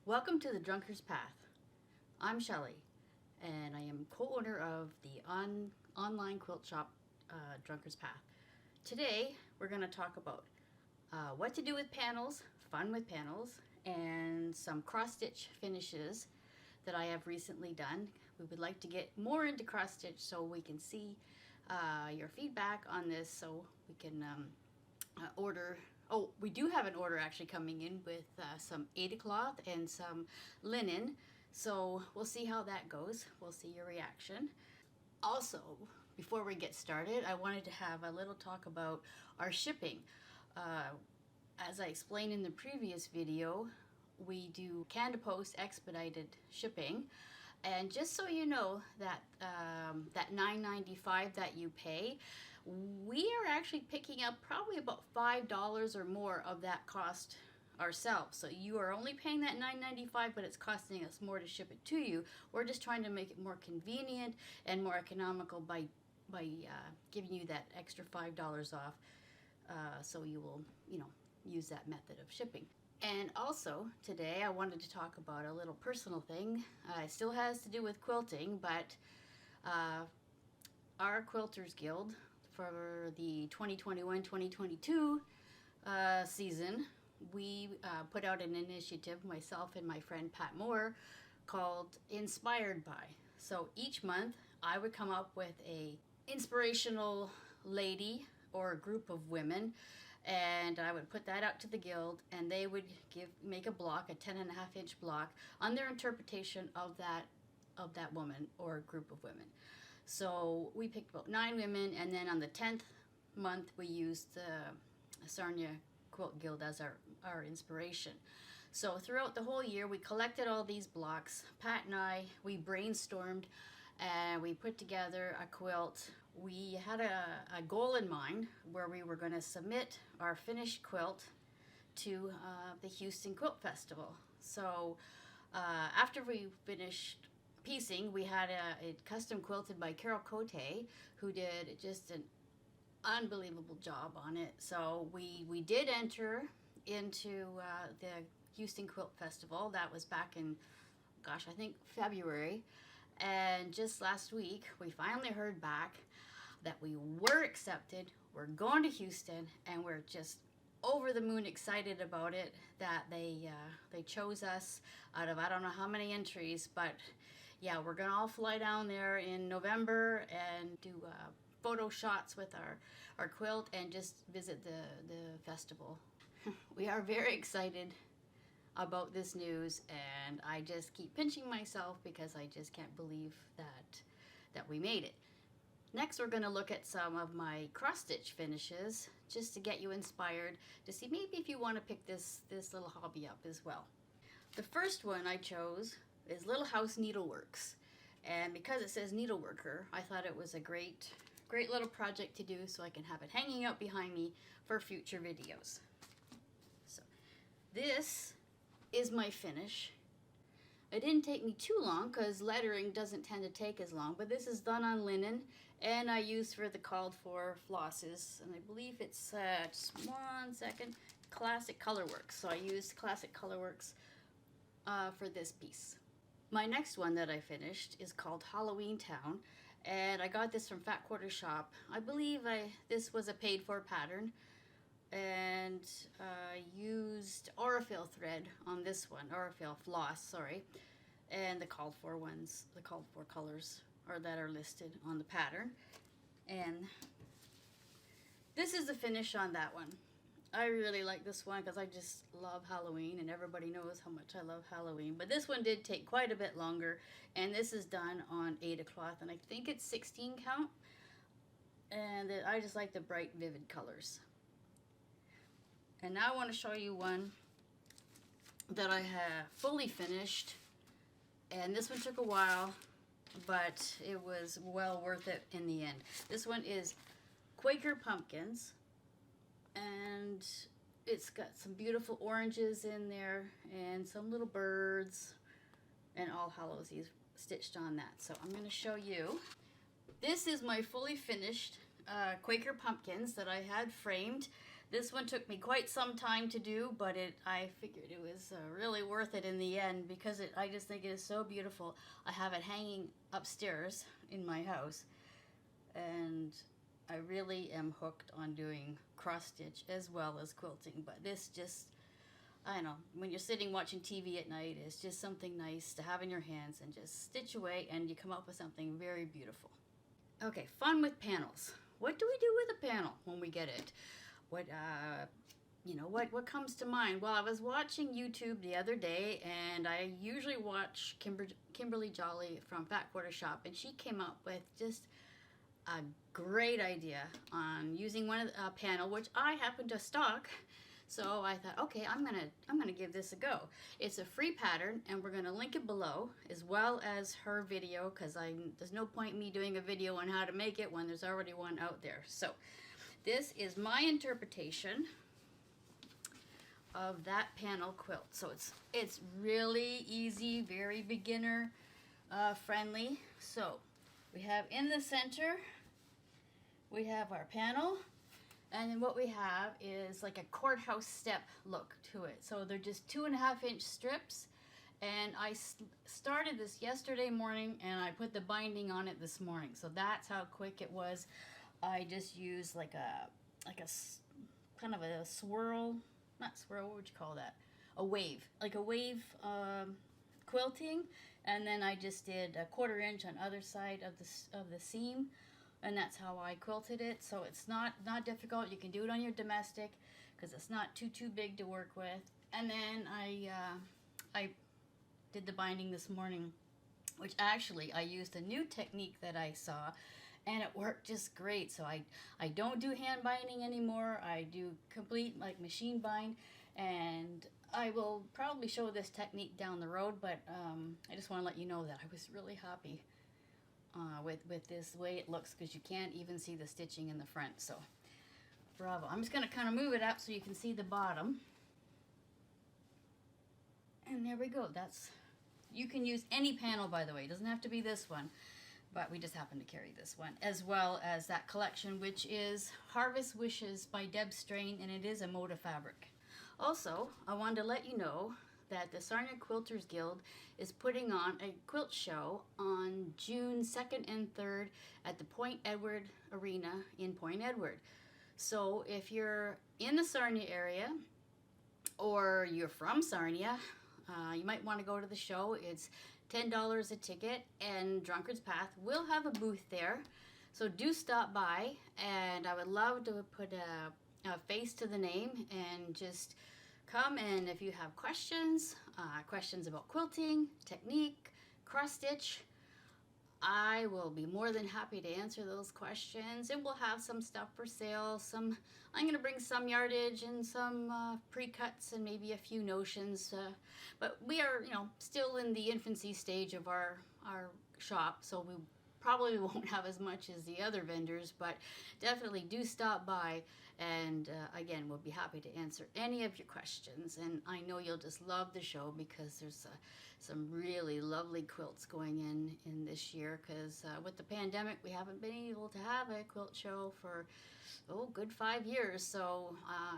Welcome to the Drunker's Path. I'm Shelley, and I am co-owner of the online quilt shop, Drunker's Path. Today, we're going to talk about what to do with panels, fun with panels, and some cross-stitch finishes that I have recently done. We would like to get more into cross-stitch so we can see your feedback on this, so we can order. Oh, we do have an order actually coming in with some Aida cloth and some linen. So we'll see how that goes. We'll see your reaction. Also, before we get started, I wanted to have a little talk about our shipping. As I explained in the previous video, we do Canada-Post expedited shipping. And just so you know, that that $9.95 that you pay, we are actually picking up probably about $5 or more of that cost ourselves. So you are only paying that $9.95, but it's costing us more to ship it to you. We're just trying to make it more convenient and more economical by giving you that extra $5 off, so you will, use that method of shipping. And also, today I wanted to talk about a little personal thing. It still has to do with quilting, but our Quilters Guild, for the 2021-2022 season, we put out an initiative, myself and my friend Pat Moore, called Inspired By. So each month I would come up with a inspirational lady or a group of women, and I would put that out to the guild, and they would make a block, a 10.5-inch block, on their interpretation of that woman or group of women. So we picked about 9 women, and then on the 10th month we used the Sarnia Quilt Guild as our inspiration. So throughout the whole year we collected all these blocks. Pat and I, we brainstormed and we put together a quilt. We had a goal in mind where we were going to submit our finished quilt to the Houston Quilt Festival. So after we finished piecing, we had it custom quilted by Carol Cote, who did just an unbelievable job on it. So we did enter into the Houston Quilt Festival. That was back in, I think February. And just last week, we finally heard back that we were accepted. We're going to Houston, and we're just over the moon excited about it, that they chose us out of I don't know how many entries, but yeah, we're gonna all fly down there in November and do photo shots with our quilt and just visit the festival. We are very excited about this news, and I just keep pinching myself because I just can't believe that we made it. Next, we're going to look at some of my cross-stitch finishes, just to get you inspired to see maybe if you want to pick this little hobby up as well. The first one I chose is Little House Needleworks, and because it says needleworker, I thought it was a great little project to do, so I can have it hanging out behind me for future videos. So this is my finish. It didn't take me too long because lettering doesn't tend to take as long, but this is done on linen, and I used for the called for flosses, and I believe it's just one second, Classic Colorworks. So I used Classic Colorworks for this piece. My next one that I finished is called Halloween Town, and I got this from Fat Quarter Shop. I believe this was a paid for pattern, and used Aurifil thread on this one, Aurifil floss, sorry, and the called for colors that are listed on the pattern. And this is the finish on that one. I really like this one because I just love Halloween, and everybody knows how much I love Halloween. But this one did take quite a bit longer, and this is done on Aida cloth, and I think it's 16 count. And I just like the bright, vivid colors. And now I want to show you one that I have fully finished, and this one took a while, but it was well worth it in the end. This one is Quaker Pumpkins, and it's got some beautiful oranges in there and some little birds and All Hallows Eve stitched on that. So I'm going to show you. This is my fully finished Quaker pumpkins that I had framed. This one took me quite some time to do, but I figured it was really worth it in the end because I just think it is so beautiful. I have it hanging upstairs in my house, and I really am hooked on doing cross stitch as well as quilting. But this just, I don't know, when you're sitting watching TV at night, it's just something nice to have in your hands and just stitch away, and you come up with something very beautiful. Okay, fun with panels. What do we do with a panel when we get it? What comes to mind? Well, I was watching YouTube the other day, and I usually watch Kimberly Jolly from Fat Quarter Shop, and she came up with just a great idea on using a panel, which I happen to stock. So I thought, okay, I'm gonna give this a go. It's a free pattern, and we're gonna link it below, as well as her video, because there's no point in me doing a video on how to make it when there's already one out there. So this is my interpretation of that panel quilt. So it's really easy, very beginner friendly. So we have in the center, we have our panel. And then what we have is like a courthouse step look to it. So they're just 2.5-inch strips. And I started this yesterday morning, and I put the binding on it this morning. So that's how quick it was. I just used like a kind of a swirl, not swirl, what would you call that? A wave, like a wave quilting. And then I just did a 1/4 inch on other side of the seam. And that's how I quilted it. So it's not difficult. You can do it on your domestic because it's not too big to work with. And then I did the binding this morning, which actually I used a new technique that I saw, and it worked just great. So I don't do hand binding anymore. I do complete like machine bind, and I will probably show this technique down the road, but I just want to let you know that I was really happy with this way it looks, because you can't even see the stitching in the front. So bravo. I'm just going to kind of move it up so you can see the bottom. And there we go. You can use any panel, by the way. It doesn't have to be this one, but we just happen to carry this one, as well as that collection, which is Harvest Wishes by Deb Strain, and it is a Moda fabric. Also, I wanted to let you know that the Sarnia Quilters Guild is putting on a quilt show on June 2nd and 3rd at the Point Edward Arena in Point Edward. So if you're in the Sarnia area, or you're from Sarnia, you might want to go to the show. It's $10 a ticket, and Drunkard's Path will have a booth there. So do stop by, and I would love to put a face to the name and just come. And if you have questions about quilting, technique, cross stitch, I will be more than happy to answer those questions. And we'll have some stuff for sale. I'm going to bring some yardage and some pre-cuts and maybe a few notions. But we are, still in the infancy stage of our shop, so we probably won't have as much as the other vendors, but definitely do stop by, and again, we'll be happy to answer any of your questions. And I know you'll just love the show because there's some really lovely quilts going in this year, because with the pandemic we haven't been able to have a quilt show for good 5 years, so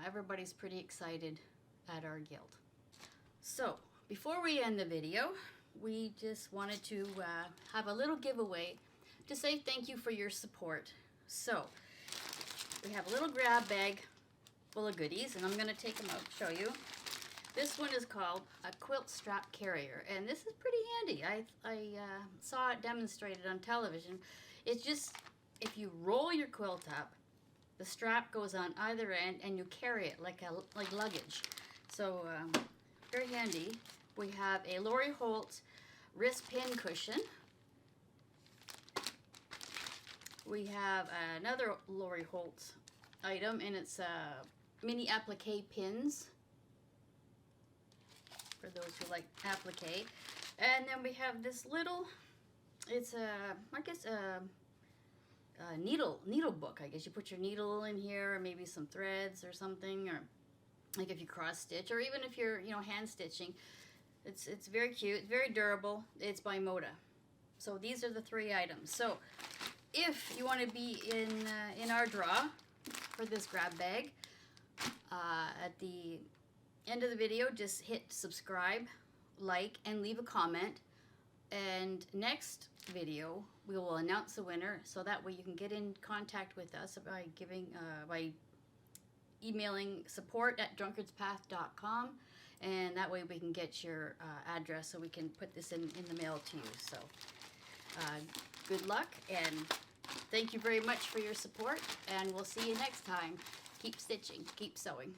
everybody's pretty excited at our guild. So before we end the video, we just wanted to have a little giveaway to say thank you for your support. So we have a little grab bag full of goodies, and I'm going to take them out and show you. This one is called a quilt strap carrier, and this is pretty handy. I saw it demonstrated on television. It's just, if you roll your quilt up, the strap goes on either end, and you carry it like luggage. So very handy. We have a Lori Holt wrist pin cushion. We have another Lori Holt item, and it's mini applique pins for those who like applique. And then we have this little, it's a needle book. I guess you put your needle in here, or maybe some threads or something, or like if you cross stitch, or even if you're hand stitching. It's very cute. It's very durable. It's by Moda. So these are the 3 items. So if you want to be in our draw for this grab bag, at the end of the video, just hit subscribe, like, and leave a comment. And next video, we will announce the winner, so that way you can get in contact with us by by emailing support@drunkardspath.com, and that way we can get your address so we can put this in the mail to you. So good luck, and thank you very much for your support, and we'll see you next time. Keep stitching, keep sewing.